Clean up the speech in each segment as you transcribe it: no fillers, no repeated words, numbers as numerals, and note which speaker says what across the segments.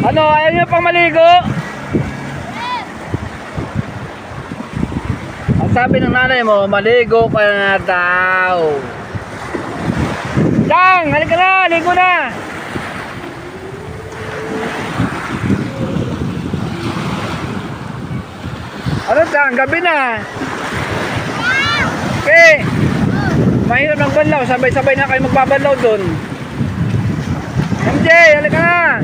Speaker 1: Ano, ayaw niyo pang maligo? Ang sabi ng nanay mo, maligo ka na daw. Chang, halika na, ligo na. Ano Chang, gabi na. Okay. Mahirap ng banlaw, sabay-sabay na kayo magbabanlaw doon. MJ, halika na.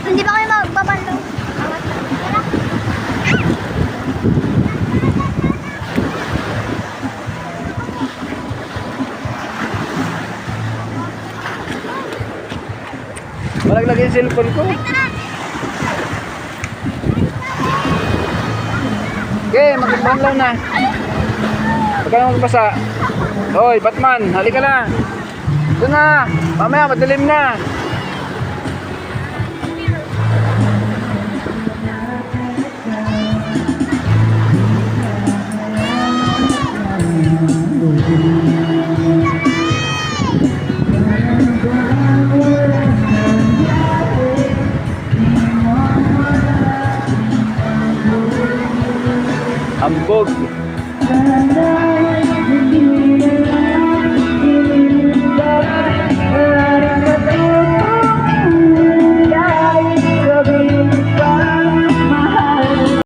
Speaker 2: Hindi ba kayo magbabalo?
Speaker 1: Malaglag yung cellphone ko. Okay, magbanlaw na. Huwag ka na magbasa. Hoy, Batman, halika na. Doon na. Mamaya, madilim na.